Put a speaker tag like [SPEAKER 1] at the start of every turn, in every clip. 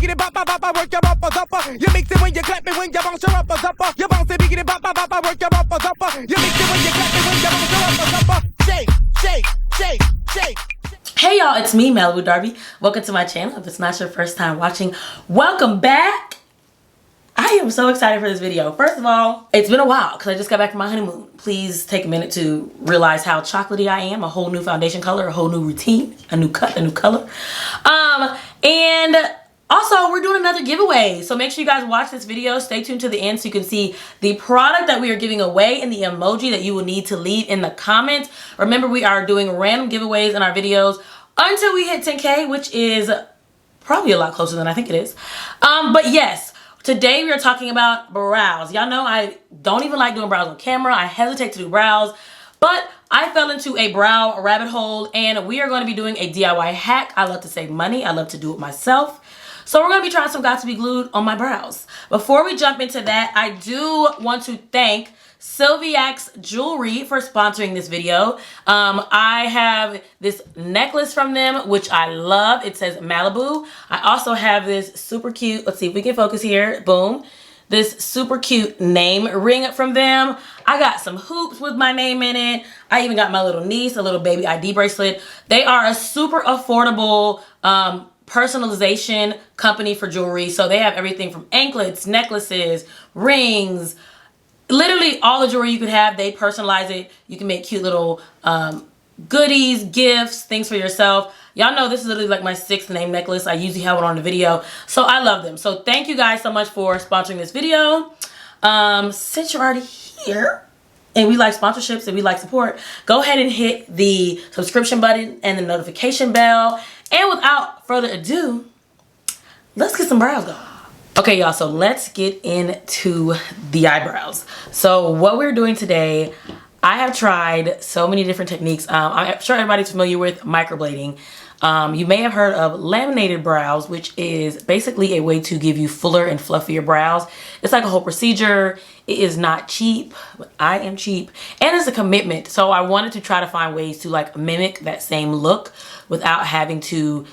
[SPEAKER 1] biggity bop bop bop, work your uppers up. You mix it when you clap it when you bounce your uppers up. You bounce it biggity bop bop bop, work your uppers up. You mix it when you clap it when you bounce your uppers up. Shake, shake, shake, shake.
[SPEAKER 2] Hey y'all, it's me, Malibu Darby. Welcome to my channel. If it's not your first time watching, welcome back. I am so excited for this video. First of all, it's been a while because I just got back from my honeymoon. Please take a minute to realize how chocolatey I am. A whole new foundation color, a whole new routine, a new cut, a new color. And also we're doing another giveaway. So make sure you guys watch this video. Stay tuned to the end so you can see the product that we are giving away and the emoji that you will need to leave in the comments. Remember, we are doing random giveaways in our videos until we hit 10K, which is probably a lot closer than I think it is. But yes. Today we are talking about brows. Y'all know I don't even like doing brows on camera. I hesitate to do brows, but I fell into a brow rabbit hole and we are going to be doing a DIY hack. I love to save money. I love to do it myself. So we're going to be trying some GOT-2-BE glued on my brows. Before we jump into that, I do want to thank Sylviax Jewelry for sponsoring this video. I have this necklace from them, which I love. It says Malibu. I also have this super cute, let's see if we can focus here, boom. This super cute name ring from them. I got some hoops with my name in it. I even got my little niece a little baby ID bracelet. They are a super affordable personalization company for jewelry. So they have everything from anklets, necklaces, rings, literally all the jewelry you could have. They personalize it. You can make cute little goodies, gifts, things for yourself. Y'all know this is literally like my 6th name necklace. I usually have it on the video. So I love them. So thank you guys so much for sponsoring this video. Since you're already here and we like sponsorships and we like support, go ahead and hit the subscription button and the notification bell. And without further ado, let's get some brows going. Okay, y'all, so let's get into the eyebrows. So what we're doing today, I have tried so many different techniques. I'm sure everybody's familiar with microblading. You may have heard of laminated brows, which is basically a way to give you fuller and fluffier brows. It's like a whole procedure. It is not cheap, but I am cheap. And it's a commitment. So I wanted to try to find ways to like mimic that same look without having to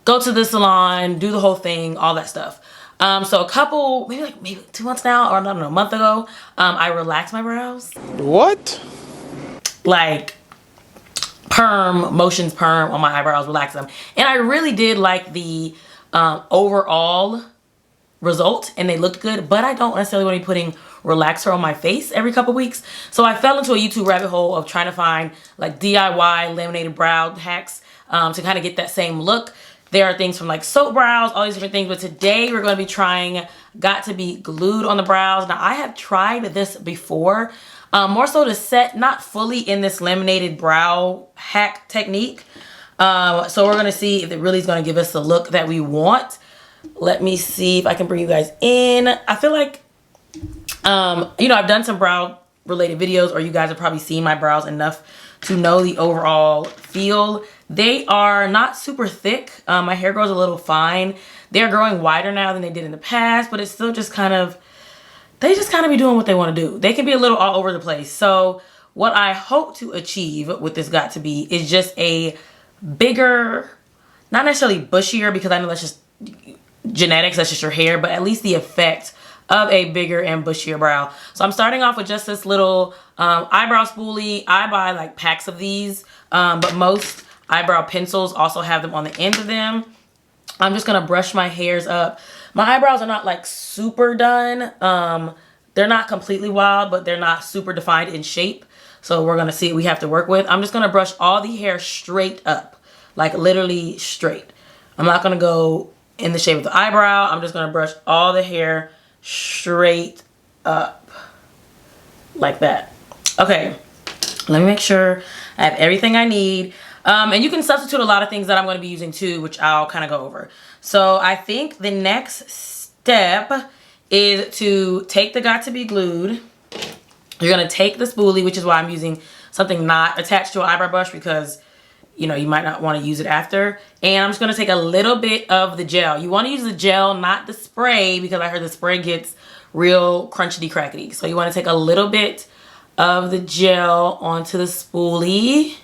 [SPEAKER 2] go to the salon, do the whole thing, all that stuff. So a couple, maybe 2 months now, or I don't know, a month ago, I relaxed my brows.
[SPEAKER 1] What?
[SPEAKER 2] Like motions perm on my eyebrows, relax them. And I really did like the overall result and they looked good, but I don't necessarily want to be putting relaxer on my face every couple weeks. So I fell into a YouTube rabbit hole of trying to find like DIY laminated brow hacks to kind of get that same look. There are things from like soap brows, all these different things, but today we're going to be trying GOT-2-BE glued on the brows. Now I have tried this before, more so to set, not fully in this laminated brow hack technique. So we're going to see if it really is going to give us the look that we want. Let me see if I can bring you guys in. I feel like, you know, I've done some brow related videos, or you guys have probably seen my brows enough to know the overall feel. They are not super thick. My hair grows a little fine. They're growing wider now than they did in the past, but it's still just kind of, they just kind of be doing what they want to do. They can be a little all over the place. So what I hope to achieve with this GOT-2-BE is just a bigger, not necessarily bushier, because I know that's just genetics, that's just your hair, but at least the effect of a bigger and bushier brow. So I'm starting off with just this little eyebrow spoolie. I buy like packs of these, but most eyebrow pencils also have them on the end of them. I'm just gonna brush my hairs up. My eyebrows are not like super done. They're not completely wild, but they're not super defined in shape. So we're gonna see what we have to work with. I'm just gonna brush all the hair straight up, like literally straight. I'm not gonna go in the shape of the eyebrow. I'm just gonna brush all the hair straight up like that. Okay, let me make sure I have everything I need. And you can substitute a lot of things that I'm going to be using too, which I'll kind of go over. So I think the next step is to take the GOT-2-BE glued. You're going to take the spoolie, which is why I'm using something not attached to an eyebrow brush, because you know you might not want to use it after. And I'm just going to take a little bit of the gel. You want to use the gel, not the spray, because I heard the spray gets real crunchy crackety. So you want to take a little bit of the gel onto the spoolie.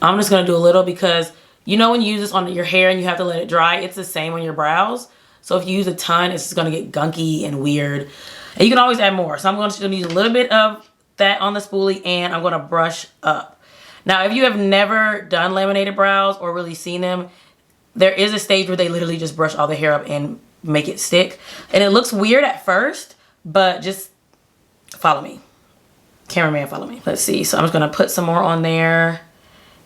[SPEAKER 2] I'm just going to do a little because you know when you use this on your hair and you have to let it dry, it's the same on your brows. So if you use a ton, it's just gonna get gunky and weird. And you can always add more. So I'm going to use a little bit of that on the spoolie, and I'm gonna brush up. Now, if you have never done laminated brows or really seen them, there is a stage where they literally just brush all the hair up and make it stick. And it looks weird at first, but just follow me. Cameraman, follow me. Let's see. So I'm just gonna put some more on there.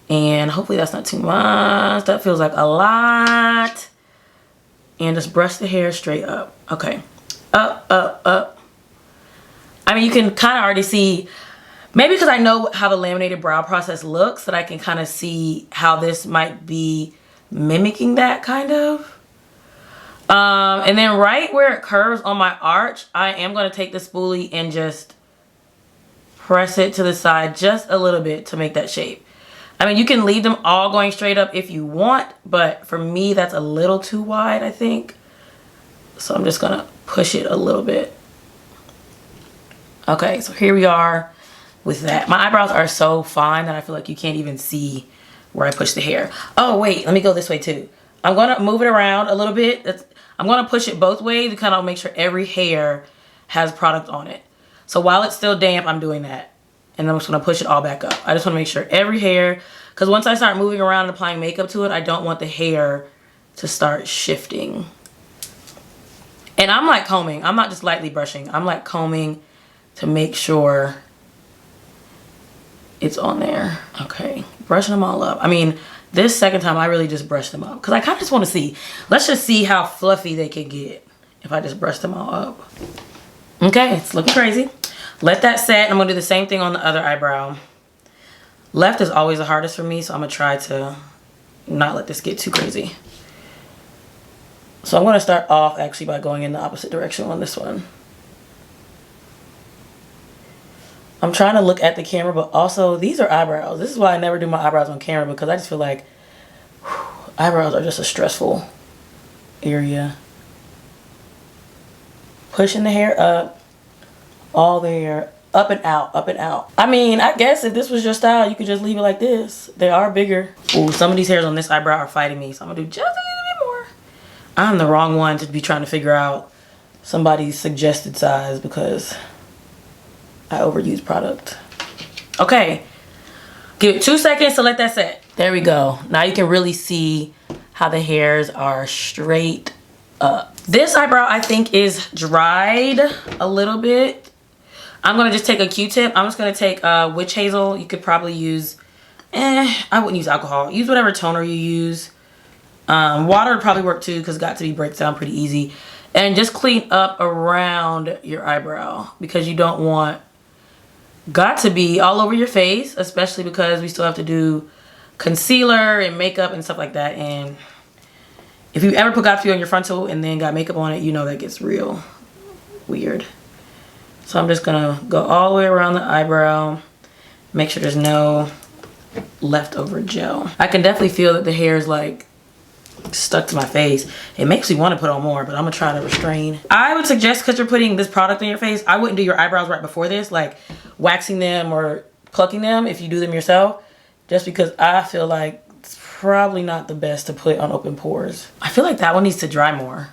[SPEAKER 2] And hopefully that's not too much. That feels like a lot. And just brush the hair straight up. Okay. Up, up, up. I mean, you can kind of already see, maybe because I know how the laminated brow process looks, that I can kind of see how this might be mimicking that kind of. And then right where it curves on my arch, I am going to take the spoolie and just press it to the side just a little bit to make that shape. I mean, you can leave them all going straight up if you want, but for me, that's a little too wide, I think. So I'm just going to push it a little bit. Okay, so here we are with that. My eyebrows are so fine that I feel like you can't even see where I push the hair. Oh, wait, let me go this way too. I'm going to move it around a little bit. I'm going to push it both ways to kind of make sure every hair has product on it. So while it's still damp, I'm doing that. And I'm just going to push it all back up. I just want to make sure every hair, because once I start moving around and applying makeup to it, I don't want the hair to start shifting. And I'm like combing. I'm not just lightly brushing. I'm like combing to make sure it's on there. Okay, brushing them all up. I mean, this second time I really just brushed them up because I kind of just want to see. Let's just see how fluffy they can get if I just brush them all up. Okay, it's looking crazy. Let that set. I'm gonna do the same thing on the other eyebrow. Left is always the hardest for me, so I'm gonna try to not let this get too crazy. So I'm gonna start off actually by going in the opposite direction on this one. I'm trying to look at the camera, but also these are eyebrows. This is why I never do my eyebrows on camera, because I just feel like eyebrows are just a stressful area. Pushing the hair up, all the hair up and out, up and out. I mean, I guess if this was your style, you could just leave it like this. They are bigger. Ooh, some of these hairs on this eyebrow are fighting me, so I'm gonna do just a little bit more. I'm the wrong one to be trying to figure out somebody's suggested size because I overuse product. Okay, give it 2 seconds to let that set. There we go. Now you can really see how the hairs are straight up. This eyebrow I think is dried a little bit. I'm gonna just take a Q-tip. I'm just gonna take witch hazel. You could probably use, I wouldn't use alcohol. Use whatever toner you use. Water would probably work too because GOT-2-BE breaks down pretty easy. And just clean up around your eyebrow because you don't want GOT-2-BE all over your face, especially because we still have to do concealer and makeup and stuff like that. And if you ever put GOT-2-BE on your frontal and then got makeup on it, you know that gets real weird. So I'm just gonna go all the way around the eyebrow, make sure there's no leftover gel. I can definitely feel that the hair is like stuck to my face. It makes me want to put on more, but I'm gonna try to restrain. I would suggest, because you're putting this product on your face, I wouldn't do your eyebrows right before this, like waxing them or plucking them if you do them yourself, just because I feel like it's probably not the best to put on open pores. I feel like that one needs to dry more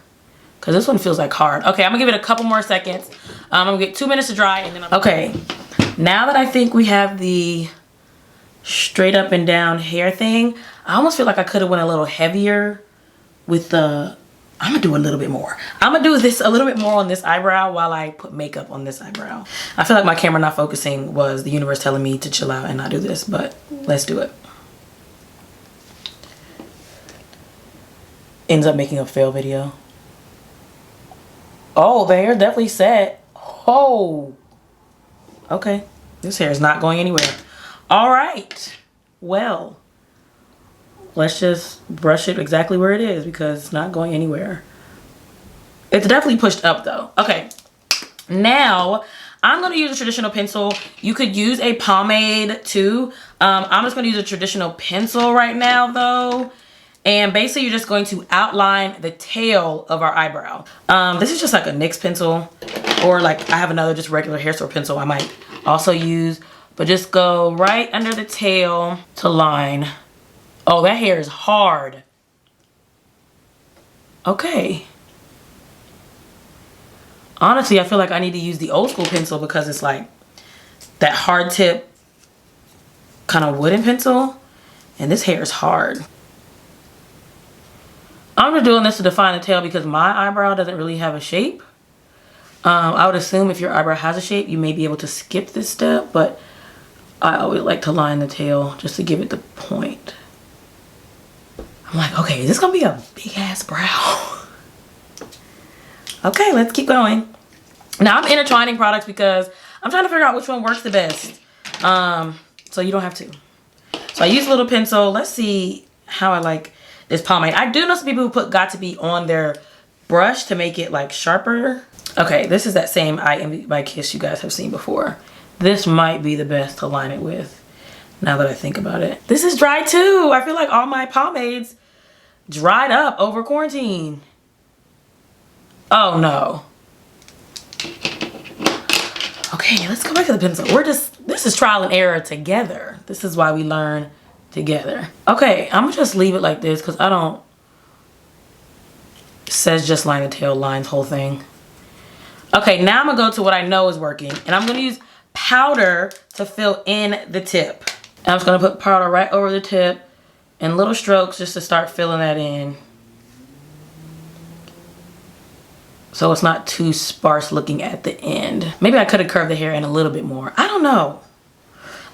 [SPEAKER 2] because this one feels like hard. Okay, I'm gonna give it a couple more seconds. I'm gonna get 2 minutes to dry and then okay, now that I think we have the straight up and down hair thing, I almost feel like I could have went a little heavier with the, I'm gonna do a little bit more. I'm gonna do this a little bit more on this eyebrow while I put makeup on this eyebrow. I feel like my camera not focusing was the universe telling me to chill out and not do this, but let's do it. Ends up making a fail video. Oh, the hair definitely set. Oh, okay. This hair is not going anywhere. All right, well, let's just brush it exactly where it is because it's not going anywhere. It's definitely pushed up though. Okay, now I'm gonna use a traditional pencil. You could use a pomade too. I'm just gonna use a traditional pencil right now though. And basically you're just going to outline the tail of our eyebrow. This is just like a NYX pencil, or like I have another just regular hair store pencil I might also use. But just go right under the tail to line. Oh, that hair is hard. Okay. Honestly, I feel like I need to use the old school pencil because it's like that hard tip kind of wooden pencil. And this hair is hard. I'm just doing this to define the tail because my eyebrow doesn't really have a shape. I would assume if your eyebrow has a shape, you may be able to skip this step, but I always like to line the tail just to give it the point. I'm like, okay, is this gonna be a big ass brow? Okay, let's keep going. Now I'm intertwining products because I'm trying to figure out which one works the best. So you don't have to. So I use a little pencil. Let's see how I like this pomade. I do know some people who put GOT-2-BE on their brush to make it like sharper. Okay, this is that same I Am by Kiss you guys have seen before. This might be the best to line it with now that I think about it. This is dry too. I feel like all my pomades dried up over quarantine. Oh no. Okay, let's go back to the pencil. This is trial and error together. This is why we learn together. Okay, I'm gonna just leave it like this because it says just line the tail, lines whole thing. Okay, now I'm gonna go to what I know is working, and I'm gonna use powder to fill in the tip. And I'm just gonna put powder right over the tip in little strokes just to start filling that in. So it's not too sparse looking at the end. Maybe I could have curved the hair in a little bit more. I don't know.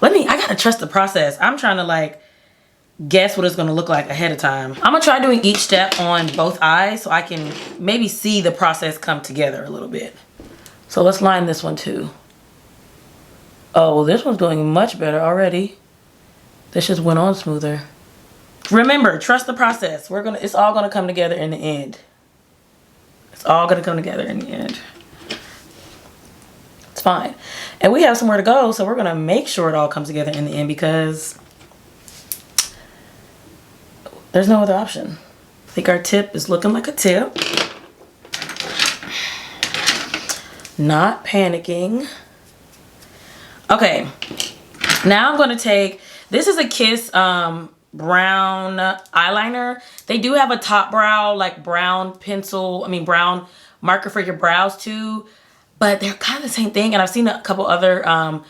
[SPEAKER 2] I gotta trust the process. I'm trying to like guess what it's gonna look like ahead of time. I'm gonna try doing each step on both eyes so I can maybe see the process come together a little bit. So let's line this one too. Oh, well, this one's doing much better already. This just went on smoother. Remember, trust the process. It's all gonna come together in the end. It's all gonna come together in the end. It's fine. And we have somewhere to go, so we're gonna make sure it all comes together in the end because there's no other option. I think our tip is looking like a tip. Not panicking. Okay, now I'm gonna take, this is a Kiss brown eyeliner. They do have a top brow, like brown marker for your brows too, but they're kind of the same thing. And I've seen a couple other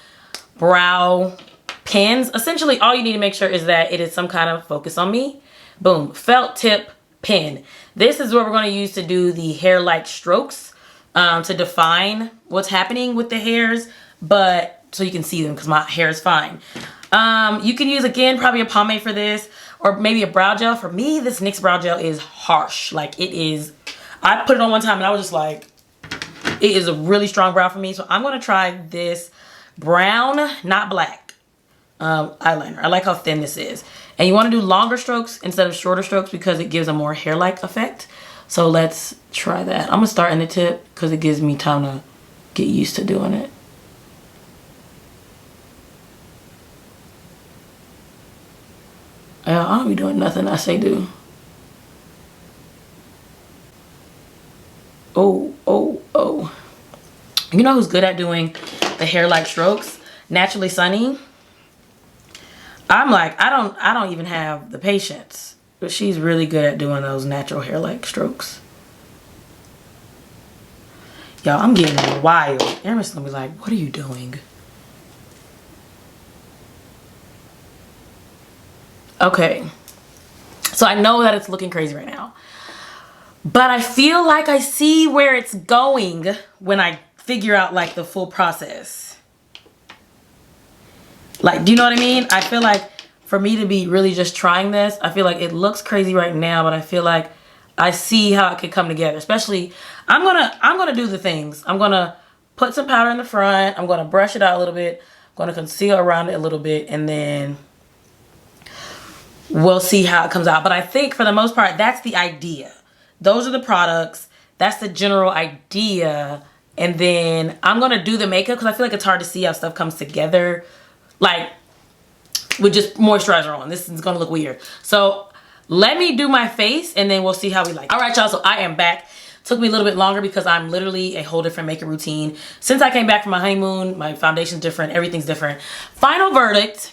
[SPEAKER 2] brow pens. Essentially, all you need to make sure is that it is some kind of focus on me. Boom, felt tip pen. This is what we're gonna use to do the hair-like strokes to define what's happening with the hairs, but so you can see them because my hair is fine. You can use, again, probably a pomade for this or maybe a brow gel. For me, this NYX brow gel is harsh. Like it is, I put it on one time and I was just like, it is a really strong brow for me. So I'm gonna try this brown, not black, eyeliner. I like how thin this is. And you wanna do longer strokes instead of shorter strokes because it gives a more hair-like effect. So let's try that. I'm gonna start in the tip because it gives me time to get used to doing it. I don't be doing nothing I say do. Oh, oh, oh. You know who's good at doing the hair-like strokes? Naturally Sunny. I'm like, I don't even have the patience. But she's really good at doing those natural hair-like strokes. Y'all, I'm getting wild. Erin's gonna be like, what are you doing? Okay, so I know that it's looking crazy right now, but I feel like I see where it's going when I figure out like the full process. Like, do you know what I mean? I feel like for me to be really just trying this, I feel like it looks crazy right now, but I feel like I see how it could come together. Especially, I'm gonna do the things. I'm gonna put some powder in the front. I'm gonna brush it out a little bit. I'm gonna conceal around it a little bit, and then we'll see how it comes out. But I think for the most part, that's the idea. Those are the products. That's the general idea. And then I'm gonna do the makeup because I feel like it's hard to see how stuff comes together. Like with just moisturizer on. This is gonna look weird. So let me do my face and then we'll see how we like it. All right, y'all, so I am back. Took me a little bit longer because I'm literally a whole different makeup routine. Since I came back from my honeymoon, my foundation's different, everything's different. Final verdict,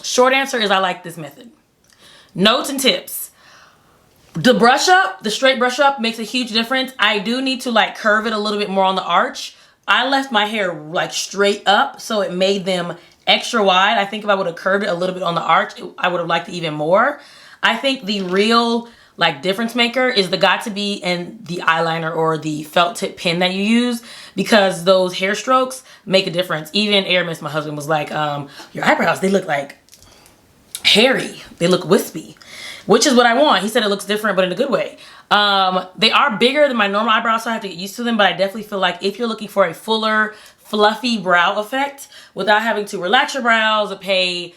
[SPEAKER 2] short answer is I like this method. Notes and tips. The brush up, the straight brush up makes a huge difference. I do need to like curve it a little bit more on the arch. I left my hair like straight up, so it made them extra wide. I think if I would have curved it a little bit on the arch, I would have liked it even more. I think the real like difference maker is the GOT-2-BE and the eyeliner or the felt tip pen that you use, because those hair strokes make a difference. Even Aramis, my husband, was like, your eyebrows, they look like hairy. They look wispy, which is what I want. He said it looks different, but in a good way. They are bigger than my normal eyebrows, so I have to get used to them, but I definitely feel like if you're looking for a fuller, fluffy brow effect without having to relax your brows or pay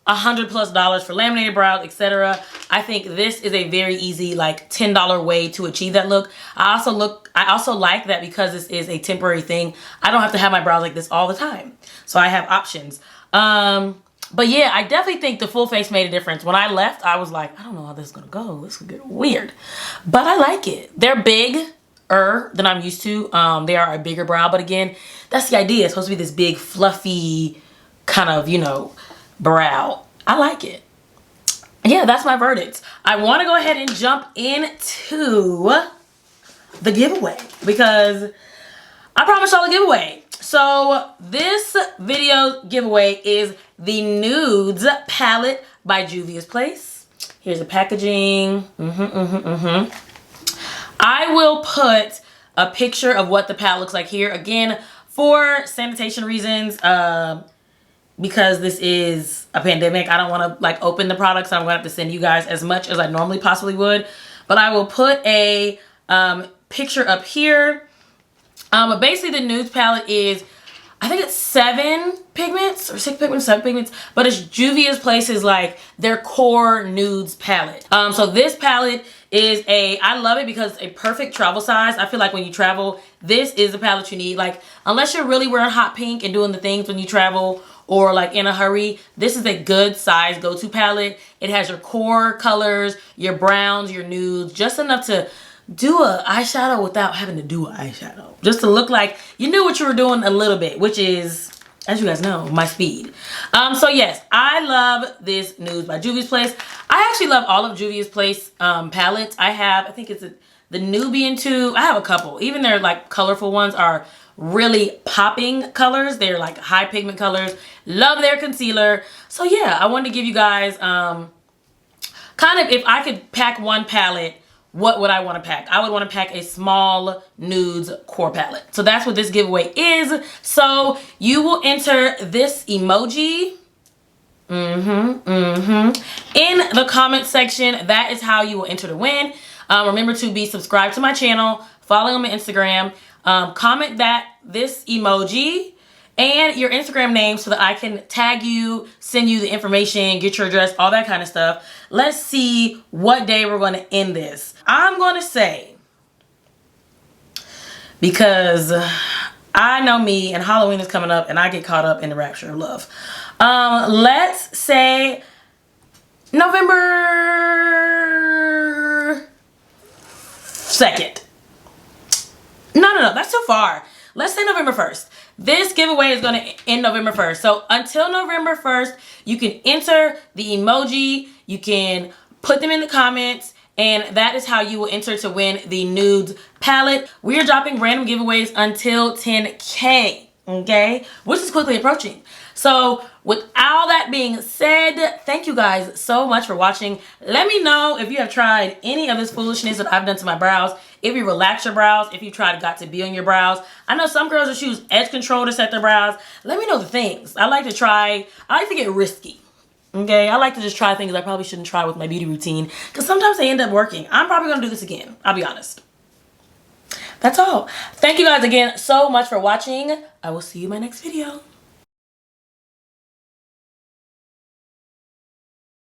[SPEAKER 2] $100+ for laminated brows, etc., I think this is a very easy like $10 way to achieve that look. I also like that because this is a temporary thing, I don't have to have my brows like this all the time, so I have options. But yeah, I definitely think the full face made a difference. When I left, I was like, I don't know how this is gonna go. This could get weird, but I like it. They're bigger than I'm used to. They are a bigger brow, but again, that's the idea. It's supposed to be this big, fluffy kind of, you know, brow. I like it. Yeah, that's my verdict. I want to go ahead and jump into the giveaway because I promised y'all a giveaway. So this video giveaway is the Nudes palette by Juvia's Place. Here's the packaging. I will put a picture of what the palette looks like here. Again, for sanitation reasons, because this is a pandemic, I don't want to like open the products. So I'm going to have to send you guys as much as I normally possibly would. But I will put a picture up here. But basically the Nudes palette is, I think it's 7 pigments or 6 pigments, 7 pigments, but it's Juvia's Place's like their core nudes palette. So this palette is I love it because it's a perfect travel size. I feel like when you travel, this is the palette you need. Like unless you're really wearing hot pink and doing the things when you travel or like in a hurry, this is a good size go-to palette. It has your core colors, your browns, your nudes, just enough to do a eyeshadow without having to do an eyeshadow. Just to look like you knew what you were doing a little bit, which is, as you guys know, my speed. So yes, I love this Nudes by Juvia's Place. I actually love all of Juvia's Place palettes. I think it's the Nubian 2. I have a couple. Even their like colorful ones are really popping colors. They're like high pigment colors. Love their concealer. So yeah, I wanted to give you guys kind of, if I could pack one palette, what would I want to pack? I would want to pack a small nudes core palette. So that's what this giveaway is. So you will enter this emoji in the comment section. That is how you will enter to win. Remember to be subscribed to my channel, follow me on Instagram, comment this emoji and your Instagram name so that I can tag you, send you the information, get your address, all that kind of stuff. Let's see what day we're going to end this. I'm going to say, because I know me and Halloween is coming up and I get caught up in the rapture of love. Let's say November 2nd. No, that's too far. Let's say November 1st. This giveaway is going to end November 1st. So until November 1st, you can enter the emoji. You can put them in the comments. And that is how you will enter to win the Nudes palette. We are dropping random giveaways until 10K. Okay? Which is quickly approaching. So with all that being said, thank you guys so much for watching. Let me know if you have tried any of this foolishness that I've done to my brows. If you relax your brows, if you tried GOT-2-BE on your brows. I know some girls will choose edge control to set their brows. Let me know the things. I like to get risky. Okay, I like to just try things I probably shouldn't try with my beauty routine because sometimes they end up working. I'm probably gonna do this again, I'll be honest. That's all. Thank you guys again so much for watching. I will see you in my next video.